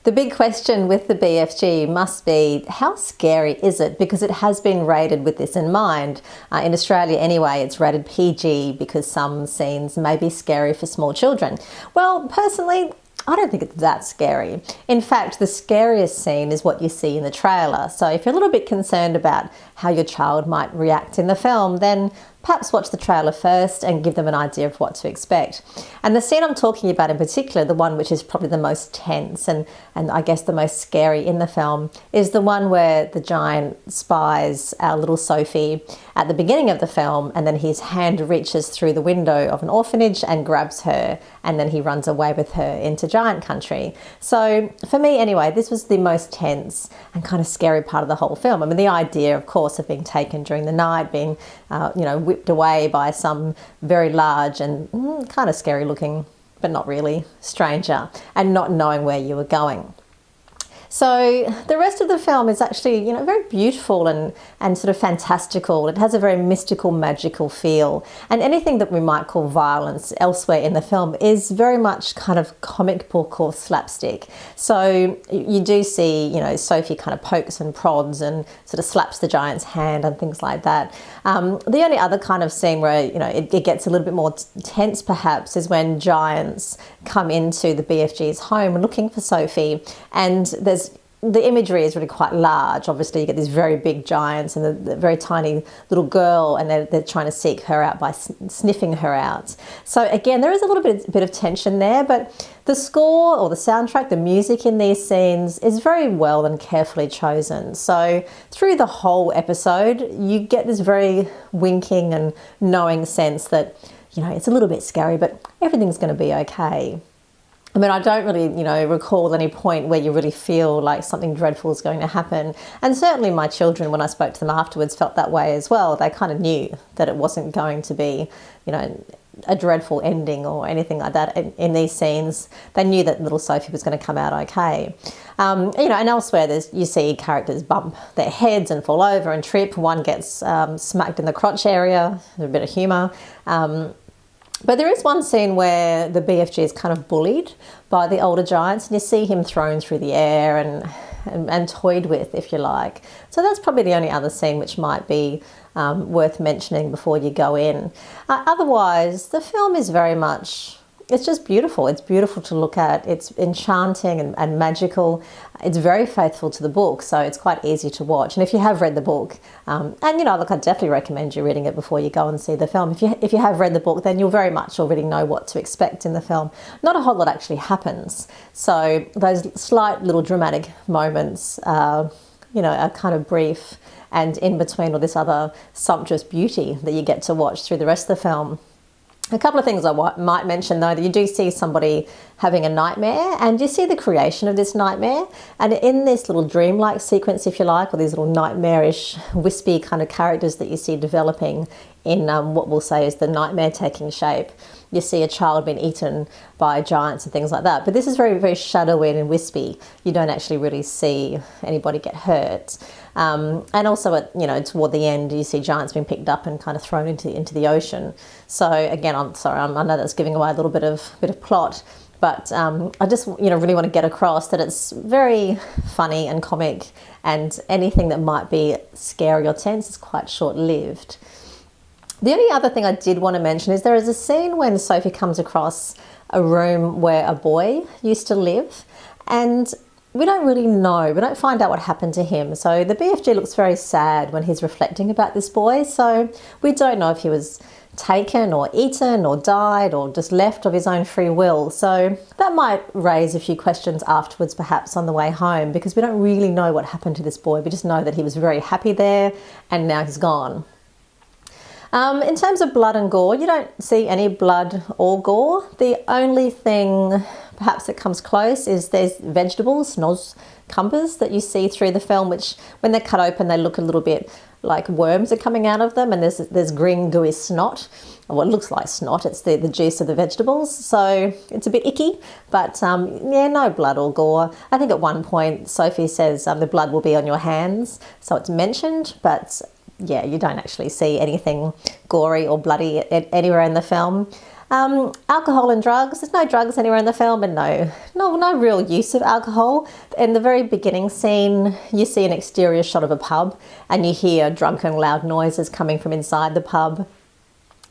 The big question with the BFG must be, how scary is it? Because it has been rated with this in mind. In Australia anyway, it's rated PG because some scenes may be scary for small children. Well, personally, I don't think it's that scary. In fact, the scariest scene is what you see in the trailer. So if you're a little bit concerned about how your child might react in the film, then perhaps watch the trailer first and give them an idea of what to expect. And the scene I'm talking about in particular, the one which is probably the most tense and I guess the most scary in the film, is the one where the giant spies our little Sophie at the beginning of the film, and then his hand reaches through the window of an orphanage and grabs her, and then he runs away with her into giant country. So for me anyway, this was the most tense and kind of scary part of the whole film. I mean, the idea, of course, of being taken during the night, being whipped away by some very large and kind of scary looking, but not really, stranger, and not knowing where you were going. So the rest of the film is actually, very beautiful and sort of fantastical. It has a very mystical, magical feel. And anything that we might call violence elsewhere in the film is very much kind of comic book or slapstick. So you do see, Sophie kind of pokes and prods and sort of slaps the giant's hand and things like that. The only other kind of scene where, it gets a little bit more tense perhaps is when giants come into the BFG's home looking for Sophie, and the imagery is really quite large. Obviously, you get these very big giants and the very tiny little girl, and they're trying to seek her out by sniffing her out. So again, there is a little bit of tension there, but the score or the soundtrack, the music in these scenes is very well and carefully chosen. So through the whole episode, you get this very winking and knowing sense that, it's a little bit scary, but everything's going to be okay. I mean, I don't really, recall any point where you really feel like something dreadful is going to happen. And certainly my children, when I spoke to them afterwards, felt that way as well. They kind of knew that it wasn't going to be, a dreadful ending or anything like that in these scenes. They knew that little Sophie was going to come out okay. And elsewhere you see characters bump their heads and fall over and trip. One gets smacked in the crotch area. There's a bit of humour. But there is one scene where the BFG is kind of bullied by the older giants, and you see him thrown through the air and toyed with, if you like. So that's probably the only other scene which might be worth mentioning before you go in. Otherwise, the film is very much, it's just beautiful. It's beautiful to look at. It's enchanting and magical. It's very faithful to the book, so it's quite easy to watch. And if you have read the book, look, I definitely recommend you reading it before you go and see the film. If you have read the book, then you'll very much already know what to expect in the film. Not a whole lot actually happens. So those slight little dramatic moments, are kind of brief and in between all this other sumptuous beauty that you get to watch through the rest of the film. A couple of things I might mention though, that you do see somebody having a nightmare, and you see the creation of this nightmare, and in this little dreamlike sequence, if you like, or these little nightmarish wispy kind of characters that you see developing in what we'll say is the nightmare taking shape. You see a child being eaten by giants and things like that, but this is very, very shadowy and wispy. You don't actually really see anybody get hurt. And also toward the end, you see giants being picked up and kind of thrown into the ocean. So again, I'm sorry, I know that's giving away a little bit of plot, but I just really want to get across that it's very funny and comic, and anything that might be scary or tense is quite short-lived. The only other thing I did want to mention is there is a scene when Sophie comes across a room where a boy used to live, and we don't really know. We don't find out what happened to him. So the BFG looks very sad when he's reflecting about this boy. So we don't know if he was taken or eaten or died or just left of his own free will. So that might raise a few questions afterwards, perhaps on the way home, because we don't really know what happened to this boy. We just know that he was very happy there and now he's gone. In terms of blood and gore, you don't see any blood or gore. The only thing perhaps that comes close is there's vegetables, cumbers, that you see through the film, which when they're cut open, they look a little bit like worms are coming out of them, and there's green gooey snot, or what looks like snot. It's the juice of the vegetables, so it's a bit icky, but no blood or gore. I think at one point Sophie says the blood will be on your hands, so it's mentioned, but yeah, you don't actually see anything gory or bloody anywhere in the film. Alcohol and drugs. There's no drugs anywhere in the film, and no real use of alcohol. In the very beginning scene, you see an exterior shot of a pub, and you hear drunken, loud noises coming from inside the pub.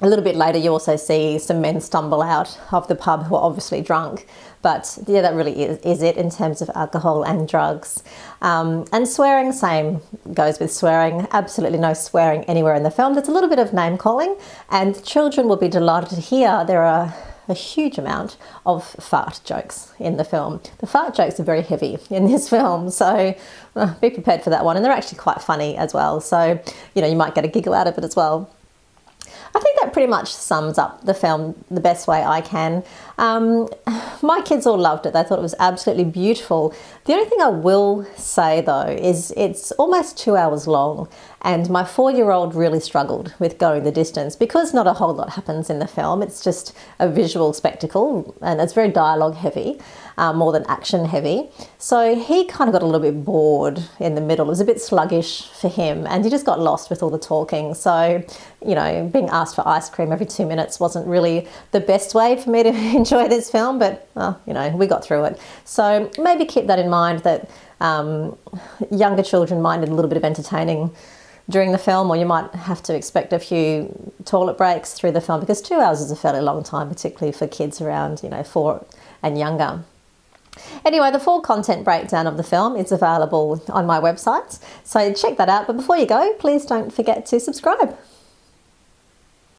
A little bit later, you also see some men stumble out of the pub who are obviously drunk. But yeah, that really is it in terms of alcohol and drugs. And swearing, same goes with swearing. Absolutely no swearing anywhere in the film. There's a little bit of name calling, and children will be delighted to hear there are a huge amount of fart jokes in the film. The fart jokes are very heavy in this film, so be prepared for that one. And they're actually quite funny as well. So, you might get a giggle out of it as well. I think that pretty much sums up the film the best way I can. My kids all loved it. They thought it was absolutely beautiful. The only thing I will say though is it's almost 2 hours long, and my 4-year-old really struggled with going the distance because not a whole lot happens in the film. It's just a visual spectacle, and it's very dialogue heavy, more than action heavy. So he kind of got a little bit bored in the middle. It was a bit sluggish for him, and he just got lost with all the talking. So, being asked for ice cream every 2 minutes wasn't really the best way for me to enjoy this film, but, we got through it. So maybe keep that in mind, that younger children might need a little bit of entertaining during the film, or you might have to expect a few toilet breaks through the film, because 2 hours is a fairly long time, particularly for kids around, 4 and younger. Anyway, the full content breakdown of the film is available on my website, so check that out. But before you go, please don't forget to subscribe.